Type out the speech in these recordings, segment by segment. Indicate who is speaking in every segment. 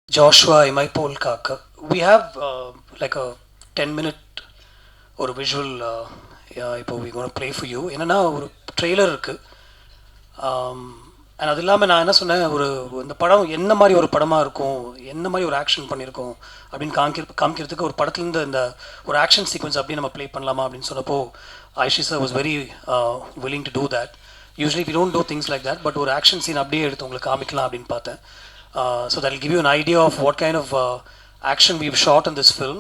Speaker 1: Joshua, Imai Pol Kaakha. We have like a 10-minute or a visual. இப்போ we going to play for you. என்னன்னா ஒரு trailer இருக்கு. And அது இல்லாமல் நான் என்ன சொன்னேன், இந்த படம் என்ன மாதிரி ஒரு படமாக இருக்கும், என்ன மாதிரி ஒரு ஆக்ஷன் பண்ணியிருக்கோம் அப்படின்னு காமிக்கிறதுக்கு ஒரு படத்துலேருந்து இந்த ஒரு ஆக்ஷன் சீக்வன்ஸ் அப்படியே நம்ம ப்ளே பண்ணலாமா அப்படின்னு சொன்னப்போ Aishi sir was very willing to do that. Usually we don't do things like that, but ஒரு ஆக்ஷன் சீன் அப்படியே எடுத்து உங்களுக்கு காமிக்கலாம் அப்படின்னு பார்த்தேன். So that will give you an idea of what kind of action we've shot in this film.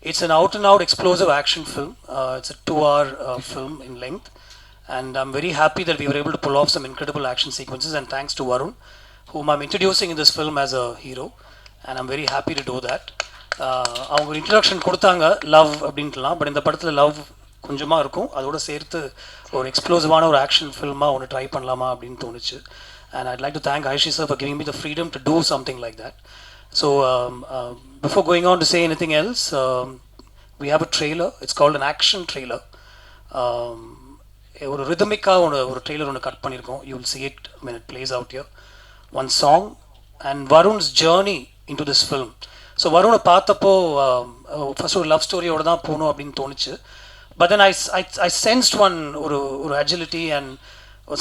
Speaker 1: It's an out and out explosive action film. It's a 2-hour film in length, and I'm very happy that we were able to pull off some incredible action sequences, and thanks to Varun, whom I'm introducing in this film as a hero, and I'm very happy to do that. அவங்க ஒரு introduction கொடுத்தாங்க love அப்படின்ட்டுலாம், but இந்த படத்தில் love கொஞ்சமாக இருக்கும், அதோடு சேர்த்து ஒரு எக்ஸ்ப்ளோசிவான ஒரு ஆக்ஷன் ஃபில்மாக ஒன்று ட்ரை பண்ணலாமா அப்படின்னு தோணுச்சு. And I'd like to thank Aishi sir for giving me the freedom to do something like that. So before going on to say anything else, we have a trailer. It's called an action trailer. ஒரு ரிதமிக்காக ஒரு trailer ஒன்று cut பண்ணியிருக்கோம். You will see it when it plays out here. One song and Varun's journey into this film. So வருணை பார்த்தப்போ first ஒரு love ஸ்டோரியோடு தான் போகணும் அப்படின்னு தோணுச்சு. But then I sensed ஒரு agility and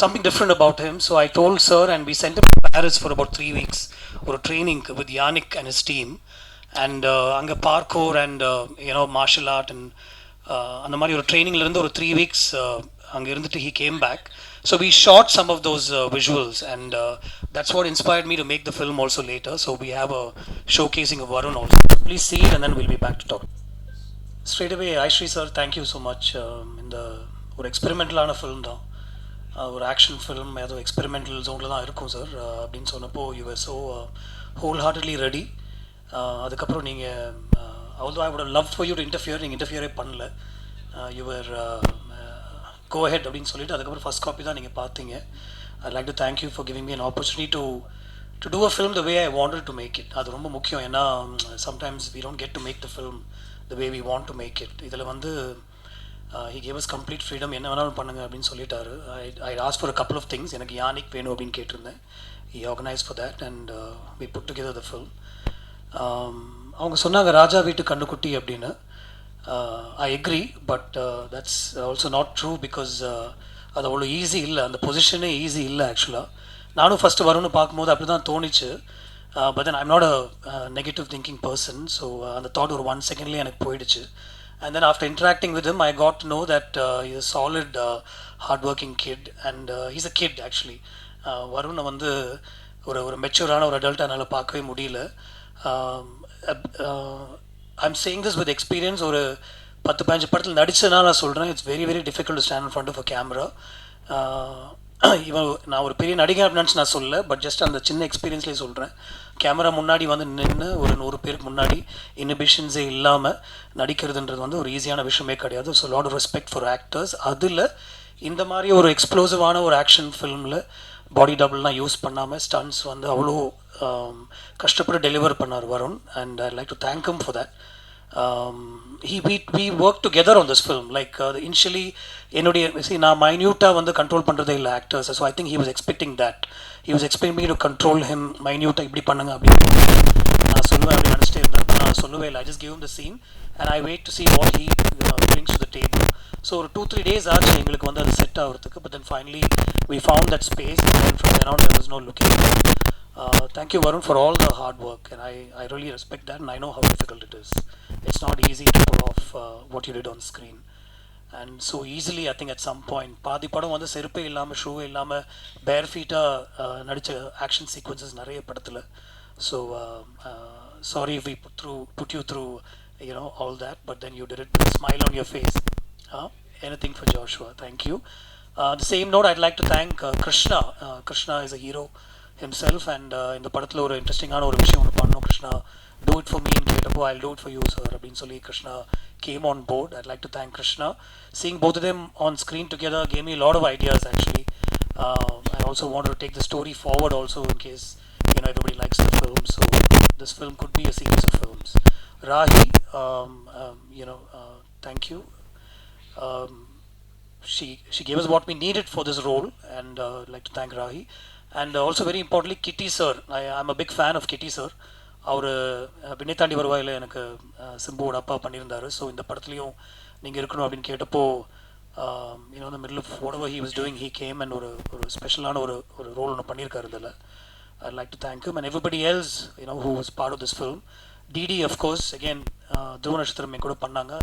Speaker 1: something different about him. So I told sir and we sent him to Paris for about 3 weeks for a training with Yannick and his team. And அங்கே parkour and martial art and அந்த மாதிரி ஒரு ட்ரைனிங்லேருந்து ஒரு 3 weeks அங்கே இருந்துட்டு he came back. So we shot some of those visuals, and that's what inspired me to make the film also later. So we have a showcasing of Varun also. Please see it and then we'll be back to talk. Straight away, Aishri sir, thank you so much. இந்த ஒரு எக்ஸ்பெரிமெண்டலான film தான், ஒரு action film, ஏதோ experimental ஜோனில் தான் இருக்கும் sir அப்படின்னு சொன்னப்போ you were so whole heartedly ready. அதுக்கப்புறம் நீங்கள் although I would have loved for you to interfere, நீங்கள் இன்டர்ஃபியரே பண்ணல. யுவர் go ahead அப்படின்னு சொல்லிட்டு அதுக்கப்புறம் ஃபஸ்ட் காப்பி தான் நீங்கள் பார்த்தீங்க. I'd like to thank you for giving me an opportunity to do a film the way I wanted to make it. அது ரொம்ப முக்கியம். ஏன்னா sometimes we don't get to make the film the way we want to make it. இதில் வந்து he gave us complete freedom, என்ன வேணாலும் பண்ணுங்க அப்படின்னு சொல்லிட்டாரு. I asked for a couple of things. எனக்கு யானிக் வேணும் அப்படின்னு கேட்டிருந்தேன். He organized for that and we put together the film. அவங்க சொன்னாங்க ராஜா வீட்டு கண்ணுக்குட்டி அப்படின்னு. I agree, but that's also not true because அது அவ்வளோ ஈஸி இல்லை, அந்த பொசிஷனே ஈஸி இல்லை ஆக்சுவலாக. நானும் ஃபஸ்ட்டு வரும்னு பார்க்கும்போது அப்படி தான் தோணிச்சு. But then I'm not a negative thinking person. So அந்த தாட் ஒரு 1 செகண்ட்லேயே எனக்கு போயிடுச்சு. And then after interacting with him, I got to know that he's a solid, hardworking kid, and he's a kid actually. Varun வந்து ஒரு மெச்சூரான ஒரு adult என்னால் பார்க்கவே முடியல. I'm saying this with experience. ஒரு 10-15 படத்தில் நடிச்சதுனால நான் சொல்கிறேன், it's very very difficult to stand in front of a camera. இவன் நான் ஒரு பெரிய நடிகை அப்படின்னு நான் சொல்லலை, பட் ஜஸ்ட் அந்த சின்ன எக்ஸ்பீரியன்ஸ்லேயே சொல்கிறேன். கேமரா முன்னாடி வந்து நின்று ஒரு 100 பேருக்கு முன்னாடி இன்ஹிபிஷன்ஸே இல்லாமல் நடிக்கிறதுன்றது வந்து ஒரு ஈஸியான விஷயமே கிடையாது. So lot of respect for actors. அதில் இந்த மாதிரி ஒரு எக்ஸ்ப்ளோசிவான ஒரு ஆக்ஷன் ஃபிலிமில் பாடி டபுள்லாம் யூஸ் பண்ணாமல் ஸ்டன்ட்ஸ் வந்து அவ்வளோ கஷ்டப்பட்டு டெலிவர் பண்ணார் Varun. And I like to thank him for that. we worked together on this film. Like initially என்னுடைய நான் மைன்யூட்டாக வந்து கண்ட்ரோல் பண்ணுறதே இல்லை actors. So I think he was expecting that. He was expecting me to control him மைன்யூட்டாக இப்படி பண்ணுங்க அப்படின்னு நான் சொல்லுவேன் அப்படின்னு நினச்சிட்டே இருந்தேன். நான் சொல்லவே இல்லை. I just give him the scene and I wait to see what he brings to the table. So ஒரு 2-3 days ஆச்சு எங்களுக்கு வந்து அது செட் ஆகிறதுக்கு. But then finally we found that space and then from then on there was no looking back. Thank you Varun for all the hard work, and I really respect that, and I know how difficult it is. It's not easy to pull off what you did on screen, and so easily I think at some point பாதி படம் வந்து செருப்பே இல்லாமல் ஷூவே இல்லாமல் பேர் ஃபீட்டாக நடித்த action sequences நிறைய படத்தில். So sorry if we put you through all that, but then you did it with a smile on your face. Anything for Joshua. Thank you. The same note, I'd like to thank Krishna. Krishna is a hero himself, and இந்த படத்தில் ஒரு இன்ட்ரெஸ்டிங்கான ஒரு விஷயம் ஒன்று பண்ணோம். Krishna do it for me ன்னு கேட்டப்போ I'll do it for you sir அப்படின்னு சொல்லி Krishna came on board. I'd like to thank Krishna. Seeing both of them on screen together gave me a lot of ideas actually. I also wanted to take the story forward also in case everybody likes the film. So this film could be a series of films. Rahi, thank you. She gave us what we needed for this role, and I'd like to thank Rahi. And also very importantly Kitty sir. I'm a big fan of Kitty sir. அவர் விண்ணை தாண்டி வருவாயில் எனக்கு சிம்புவோட அப்பா பண்ணியிருந்தார். So இந்த படத்துலையும் நீங்கள் இருக்கணும் அப்படின்னு கேட்டப்போ யூனோ இந்த middle of whatever he was doing he came and ஒரு ஸ்பெஷலான ஒரு ரோல் ஒன்று பண்ணியிருக்காரு இதில். I'd like to thank him and everybody else, you know, who was part of this film. DD of course, again, துருவ நட்சத்திரம் கூட பண்ணாங்க.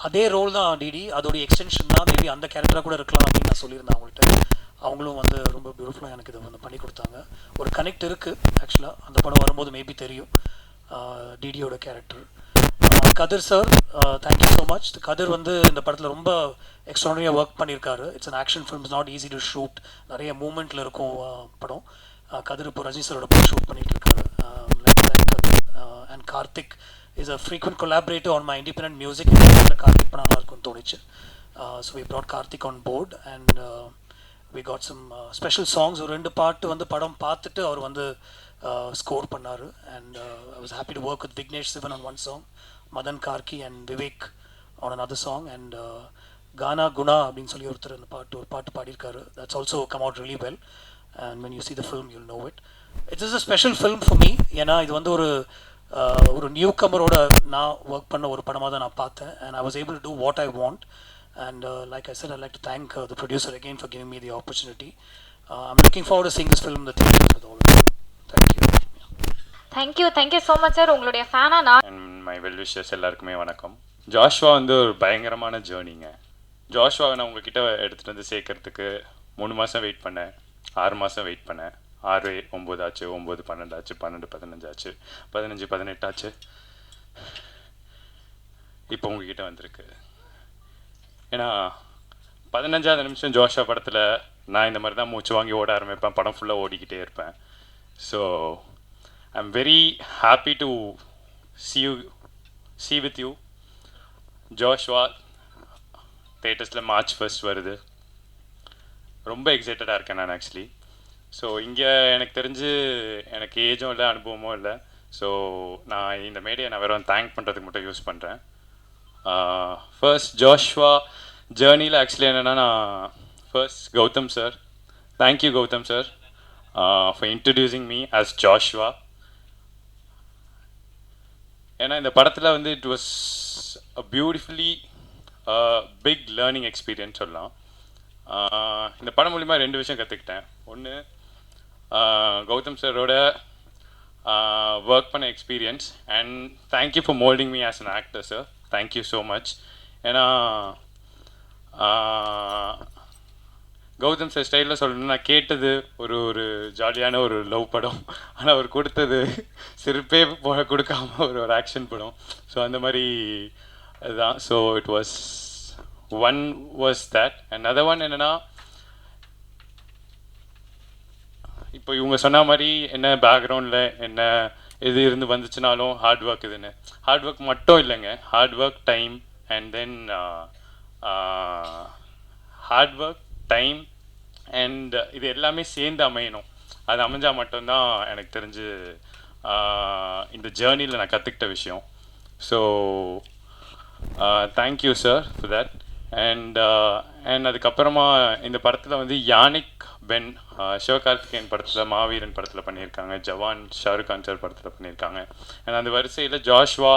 Speaker 1: அதே ரோல் தான் டிடி, அதோடைய எக்ஸ்டென்ஷன் தான். மேபி அந்த கேரக்டராக கூட இருக்கலாம் அப்படின்னு நான் சொல்லியிருந்தேன் அவங்கள்ட்ட. அவங்களும் வந்து ரொம்ப பியூட்டிஃபுல்லாக எனக்கு இதை வந்து பண்ணி கொடுத்தாங்க. ஒரு கனெக்ட் இருக்குது ஆக்சுவலாக, அந்த படம் வரும்போது மேபி தெரியும் டிடியோட கேரக்டர். கதிர் சார், தேங்க்யூ ஸோ மச். கதிர் வந்து இந்த படத்தில் ரொம்ப எக்ஸ்ட்ரானரியாக ஒர்க் பண்ணியிருக்காரு. It's an action film, is not easy to shoot. நிறைய மூமெண்ட்டில் இருக்கும் படம். கதிர் இப்போ ரஜினி சாரோட படம் ஷூட் பண்ணிட்டு இருக்காரு. Kathir and Karthik is a frequent collaborative on my independent music. Karthik பண்ணாலும் இருக்கும்னு தோணுச்சு. So we brought Karthik on board and we got some special songs. ஒரு 2 பாட்டு வந்து படம் பார்த்துட்டு அவர் வந்து ஸ்கோர் பண்ணார். And I was happy to work with Vignesh Sivan on one song, Madan Karki and Vivek on another song, and Gana Guna அப்படின்னு சொல்லி ஒருத்தர் அந்த ஒரு பாட்டு பாடியிருக்காரு. That's also come out really well, and when you see the film you'll know it. It is a special film for me. ஏன்னா இது வந்து ஒரு நியூ கமரோட நான் ஒர்க் பண்ண ஒரு படமாக தான் நான் பார்த்தேன். And I was able to do what I want. And like I said, I'd like to thank the producer again for giving me the opportunity. I'm looking forward to seeing this film in the theaters with all of you. Thank you.
Speaker 2: Thank you so much sir. உங்களுடைய ஃபேனா நான்
Speaker 3: and my well wishers எல்லாருக்குமே வணக்கம். Joshua வந்து ஒரு பயங்கரமான ஜேர்னிங்க. ஜாஷ்வாவை நான் உங்ககிட்ட எடுத்துகிட்டு வந்து சேர்க்கறதுக்கு 3 மாதம் வெயிட் பண்ணேன், 6 மாதம் வெயிட் பண்ணேன். 6 9 ஆச்சு, 9 12 ஆச்சு, 12 15 ஆச்சு, 15 18 ஆச்சு. இப்போ உங்ககிட்ட வந்திருக்கு. ஏன்னா 15வது நிமிஷம் ஜோஷா படத்தில் நான் இந்த மாதிரி தான் மூச்சு வாங்கி ஓட ஆரம்பிப்பேன், படம் ஃபுல்லாக ஓடிக்கிட்டே இருப்பேன். So I am very happy to see with you. Joshua தேட்டர்ஸில் March 1 வருது. ரொம்ப எக்ஸைட்டடாக இருக்கேன் நான் ஆக்சுவலி. ஸோ இங்கே எனக்கு தெரிஞ்சு எனக்கு ஏஜும் இல்லை, அனுபவமும் இல்லை. ஸோ நான் இந்த மேடையை நான் வெறும் தேங்க் பண்ணுறதுக்கு மட்டும் யூஸ் பண்ணுறேன். ஃபர்ஸ்ட் ஜோஷ்வா ஜேர்னியில் ஆக்சுவலி என்னென்னா, நான் first Gautham sir, thank you Gautham sir for introducing me as Joshua. ஏன்னா இந்த படத்தில் வந்து it was a beautifully big learning experience சொல்லலாம். இந்த படம் மூலிமா 2 விஷயம் கற்றுக்கிட்டேன். ஒன்று, கௌதம் சாரோட ஒர்க் பண்ண experience, and thank you for moulding me as an actor sir. Thank you so much. ஏன்னா கௌதம் சார் ஸ்டைலில் சொல்லணும்னா, நான் கேட்டது ஒரு ஜாலியான ஒரு லவ் படம், ஆனால் அவர் கொடுத்தது சிரிப்பே கொடுக்காம ஒரு ஆக்ஷன் படம். ஸோ அந்த மாதிரி அதுதான். So it was that. And other one என்னென்னா, இப்போ இவங்க சொன்ன மாதிரி என்ன பேக்ரவுண்டில் என்ன இது இருந்து வந்துச்சுனாலும் ஹார்ட் ஒர்க் இதுன்னு, ஹார்ட் ஒர்க் மட்டும் இல்லைங்க, hard work, time, and then hard work, time and இது எல்லாமே சேர்ந்து அமையணும். அது அமைஞ்சால் மட்டும்தான் எனக்கு தெரிஞ்சு இந்த ஜேர்னியில் நான் கற்றுக்கிட்ட விஷயம். So thank you sir for that. And அதுக்கப்புறமா இந்த படத்தில் வந்து யானிக் பென் சிவகார்த்திகேயன் படத்தில், மாவீரன் படத்தில் பண்ணியிருக்காங்க, ஜவான் ஷாருக் கான் சார் படத்தில் பண்ணியிருக்காங்க. அண்ட் அந்த வரிசையில் ஜாஷ்வா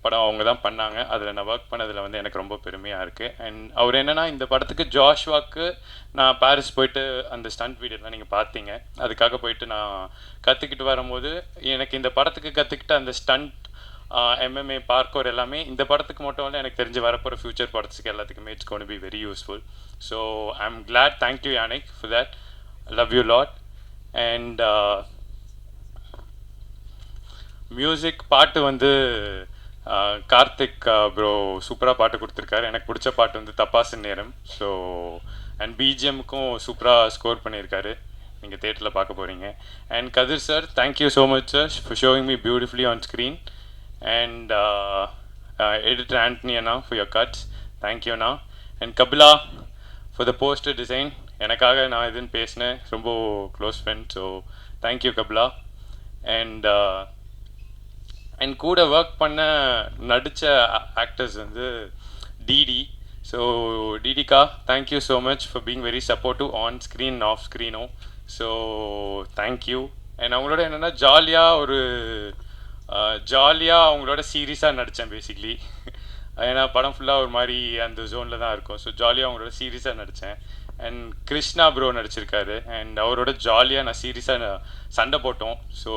Speaker 3: படம் அவங்க தான் பண்ணாங்க. அதில் நான் ஒர்க் பண்ணதில் வந்து எனக்கு ரொம்ப பெருமையாக இருக்குது. அண்ட் அவர் என்னென்னா, இந்த படத்துக்கு ஜாஷ்வாக்கு நான் பாரிஸ் போயிட்டு அந்த ஸ்டண்ட் வீடியோலாம் நீங்கள் பார்த்தீங்க, அதுக்காக போயிட்டு நான் கற்றுக்கிட்டு வரும்போது எனக்கு இந்த படத்துக்கு கற்றுக்கிட்ட அந்த ஸ்டண்ட், MMA, பார்க்கோர் எல்லாமே இந்த படத்துக்கு மட்டும் இல்லை, எனக்கு தெரிஞ்சு வரப்போகிற ஃபியூச்சர் படத்துக்கு எல்லாத்துக்குமே it's gonna be very useful. So I am glad. Thank you Yannick for that. Love you lot. And music பாட்டு வந்து கார்த்திக் ப்ரோ சூப்பராக பாட்டு கொடுத்துருக்காரு. எனக்கு பிடிச்ச பாட்டு வந்து தப்பாசின் நேரம். ஸோ அண்ட் பிஜிஎம்க்கும் சூப்பராக ஸ்கோர் பண்ணியிருக்காரு, நீங்கள் தேட்டரில் பார்க்க போகிறீங்க. And Kathir sir, thank you so much sir for showing me beautifully on screen. And editor Antony அண்ணா ஃபார் யோர் கட்ஸ், தேங்க்யூ அண்ணா. And Kapila for the poster design. எனக்காக நான் இதுன்னு பேசினேன், ரொம்ப close friend. So thank you Kapila. And கூட ஒர்க் பண்ண நடித்த ஆக்டர்ஸ் வந்து டிடி, ஸோ டிடிகா thank you so much for being very supportive on screen off ஸ்க்ரீனும். So thank you. அண்ட் அவங்களோட என்னென்னா ஜாலியாக அவங்களோட சீரியஸாக நடித்தேன் பேசிக்லி. ஏன்னா படம் ஃபுல்லாக ஒரு மாதிரி அந்த ஜோனில் தான் இருக்கும். ஸோ ஜாலியாக அவங்களோட சீரியஸாக நடித்தேன். அண்ட் கிருஷ்ணா ப்ரோ நடிச்சிருக்காரு. அண்ட் அவரோட ஜாலியாக நான் சீரியஸாக சண்டை போட்டோம். ஸோ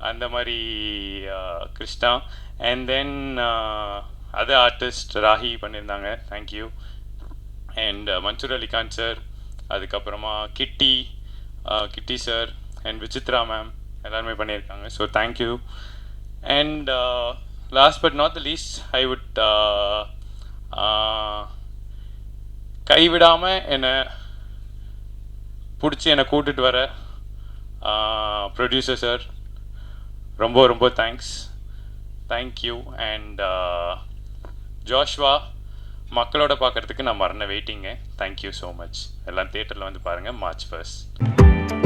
Speaker 3: அந்த மாதிரி Krishna. And then other artist Rahi பண்ணியிருந்தாங்க, thank you. And Mansoor Alikhan sir, அதுக்கப்புறமா Kitty sir and Vichitra ma'am எல்லாருமே பண்ணியிருக்காங்க. So thank you. And last but not the least I would கைவிடாமல் என்னை பிடிச்சி என்னை கூட்டிகிட்டு வர ப்ரொடியூசர் சார் ரொம்ப ரொம்ப தேங்க்யூ. அண்ட் ஜோஷ்வா மக்களோட பார்க்குறதுக்கு நான் மறந்த வெயிட்டிங்க. Thank you so much. எல்லாம் தியேட்டரில் வந்து பாருங்கள் March 1.